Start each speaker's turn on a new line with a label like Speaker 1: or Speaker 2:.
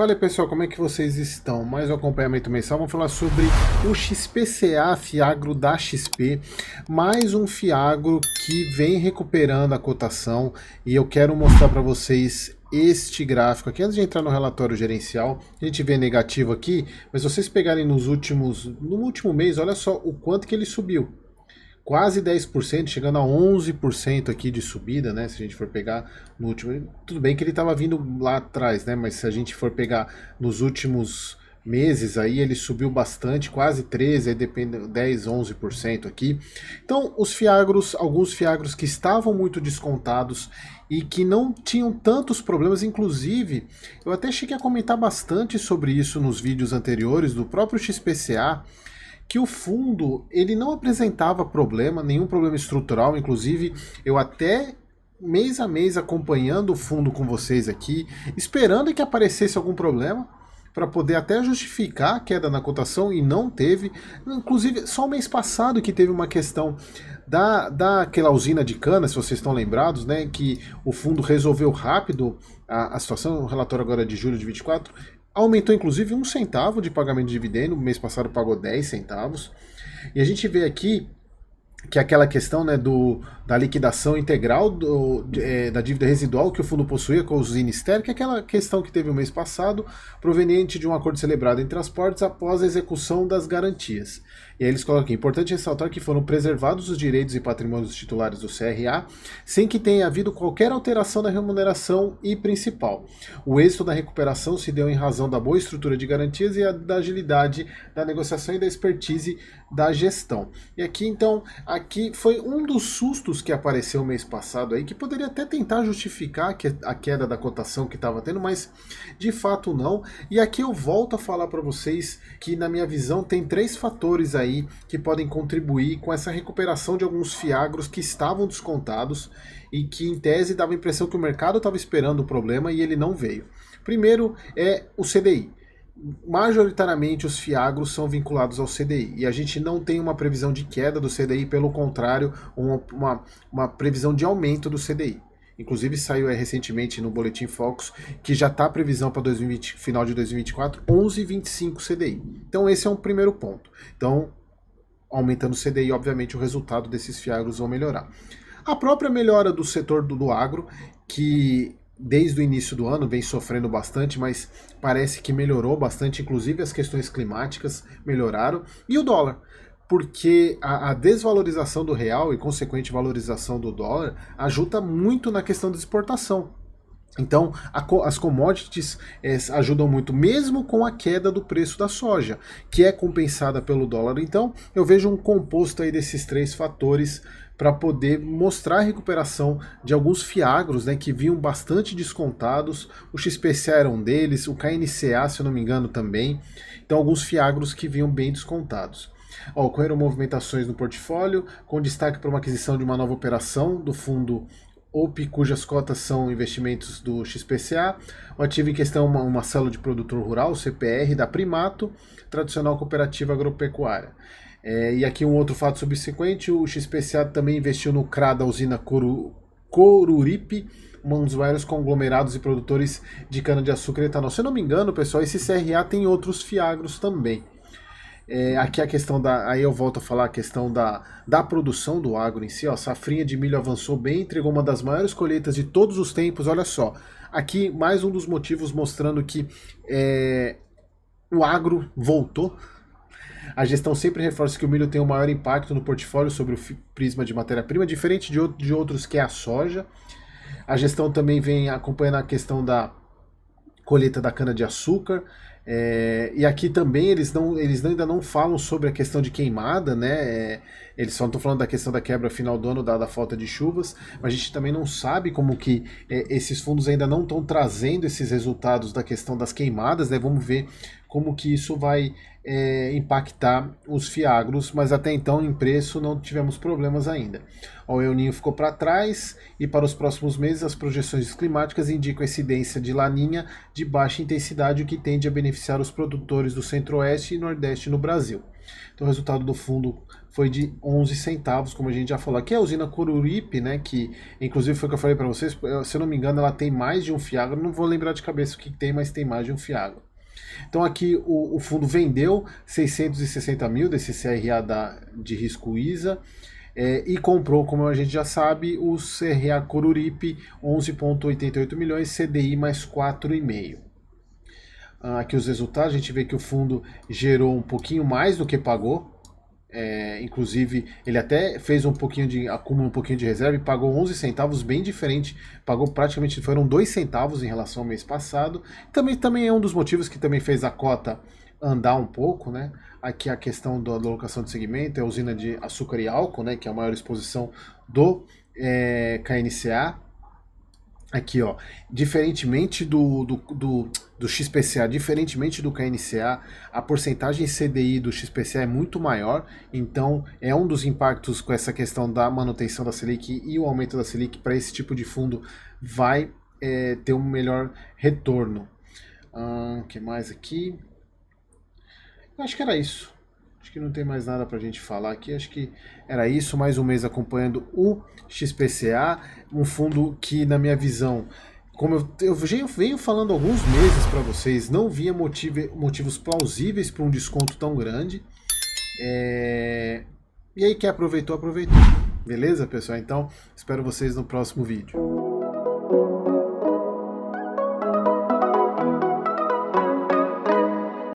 Speaker 1: Fala aí, pessoal, como é que vocês estão? Mais um acompanhamento mensal, vamos falar sobre o XPCA, Fiagro da XP, mais um Fiagro que vem recuperando a cotação e eu quero mostrar para vocês este gráfico aqui, antes de entrar no relatório gerencial. A gente vê negativo aqui, mas se vocês pegarem no último mês, olha só o quanto que ele subiu. Quase 10%, chegando a 11% aqui de subida, né? Se a gente for pegar no último... Tudo bem que ele estava vindo lá atrás, né? Mas se a gente for pegar nos últimos meses aí, ele subiu bastante, quase 13%, aí depende, 10, 11% aqui. Então, os fiagros, alguns fiagros que estavam muito descontados e que não tinham tantos problemas, inclusive, eu até cheguei a comentar bastante sobre isso nos vídeos anteriores do próprio XPCA, que o fundo ele não apresentava problema, nenhum problema estrutural, inclusive eu até mês a mês acompanhando o fundo com vocês aqui, esperando que aparecesse algum problema, para poder até justificar a queda na cotação, e não teve. Inclusive, só o mês passado que teve uma questão daquela usina de cana, se vocês estão lembrados, né, que o fundo resolveu rápido a situação, o relatório agora é de julho de 24, aumentou inclusive 1 centavo de pagamento de dividendo, no mês passado pagou 10 centavos. E a gente vê aqui que aquela questão, né, da liquidação integral da dívida residual que o fundo possuía com a usina Ster, que é aquela questão que teve o mês passado, proveniente de um acordo celebrado entre as partes após a execução das garantias. E aí eles colocam aqui: importante ressaltar que foram preservados os direitos e patrimônios dos titulares do CRA, sem que tenha havido qualquer alteração da remuneração e principal. O êxito da recuperação se deu em razão da boa estrutura de garantias e da agilidade da negociação e da expertise da gestão. E aqui, então, aqui foi um dos sustos que apareceu mês passado aí, que poderia até tentar justificar a queda da cotação que estava tendo, mas de fato não. E aqui eu volto a falar para vocês que, na minha visão, tem 3 fatores aí que podem contribuir com essa recuperação de alguns fiagros que estavam descontados e que, em tese, dava a impressão que o mercado estava esperando o problema e ele não veio. Primeiro é o CDI. Majoritariamente os fiagros são vinculados ao CDI e a gente não tem uma previsão de queda do CDI, pelo contrário, uma previsão de aumento do CDI. Inclusive saiu recentemente no Boletim Focus que já está a previsão para final de 2024, 11,25 CDI. Então esse é um primeiro ponto. Então, aumentando o CDI, obviamente o resultado desses fiagros vão melhorar. A própria melhora do setor do agro, que desde o início do ano vem sofrendo bastante, mas parece que melhorou bastante, inclusive as questões climáticas melhoraram, e o dólar, porque a desvalorização do real e consequente valorização do dólar ajuda muito na questão da exportação. Então, as commodities ajudam muito, mesmo com a queda do preço da soja, que é compensada pelo dólar. Então, eu vejo um composto aí desses 3 fatores para poder mostrar a recuperação de alguns fiagros, né, que vinham bastante descontados. O XPCA era um deles, o KNCA, se eu não me engano, também. Então, alguns fiagros que vinham bem descontados. Ocorreram movimentações no portfólio, com destaque para uma aquisição de uma nova operação do fundo OP, cujas cotas são investimentos do XPCA. O ativo em questão é uma célula de produtor rural, CPR, da Primato, tradicional cooperativa agropecuária. E aqui um outro fato subsequente: o XPCA também investiu no CRA da usina Coruripe, um dos maiores conglomerados e produtores de cana-de-açúcar e etanol. Se eu não me engano, pessoal, esse CRA tem outros fiagros também. Aqui a questão aí eu volto a falar a questão da produção do agro em si. Ó, a safrinha de milho avançou bem, entregou uma das maiores colheitas de todos os tempos. Olha só, aqui mais um dos motivos mostrando que o agro voltou. A gestão sempre reforça que o milho tem o maior impacto no portfólio sobre o prisma de matéria-prima, diferente de outros, que é a soja. A gestão também vem acompanhando a questão da colheita da cana-de-açúcar. E aqui também eles ainda não falam sobre a questão de queimada, né? Eles só estão falando da questão da quebra final do ano, da falta de chuvas, mas a gente também não sabe como que esses fundos ainda não estão trazendo esses resultados da questão das queimadas, né? Vamos ver como que isso vai impactar os fiagros, mas até então em preço não tivemos problemas ainda. O El Niño ficou para trás e para os próximos meses as projeções climáticas indicam a incidência de laninha de baixa intensidade, o que tende a beneficiar os produtores do centro-oeste e nordeste no Brasil. Então o resultado do fundo foi de 11 centavos, como a gente já falou. Aqui é a usina Coruripe, né, que inclusive foi o que eu falei para vocês, se eu não me engano ela tem mais de um fiagro, não vou lembrar de cabeça o que tem, mas tem mais de um fiagro. Então aqui o fundo vendeu 660 mil desse CRA de risco ISA, e comprou, como a gente já sabe, o CRA Coruripe 11,88 milhões, CDI mais 4,5. Aqui os resultados, a gente vê que o fundo gerou um pouquinho mais do que pagou. Inclusive, ele até fez um pouquinho de acúmulo, um pouquinho de reserva e pagou 11 centavos, bem diferente. Pagou praticamente, foram 2 centavos em relação ao mês passado. Também é um dos motivos que também fez a cota andar um pouco, né? Aqui a questão da alocação de segmento é a usina de açúcar e álcool, né? Que é a maior exposição do KNCA. Aqui, ó, diferentemente do XPCA, diferentemente do KNCA, a porcentagem CDI do XPCA é muito maior, então é um dos impactos com essa questão da manutenção da Selic e o aumento da Selic para esse tipo de fundo vai ter um melhor retorno. O que mais aqui? Eu acho que era isso. Acho que não tem mais nada para a gente falar aqui. Acho que era isso. Mais um mês acompanhando o XPCA, um fundo que, na minha visão, como eu venho falando há alguns meses para vocês, não via motivos plausíveis para um desconto tão grande. E aí, quem aproveitou, aproveitou. Beleza, pessoal? Então, espero vocês no próximo vídeo.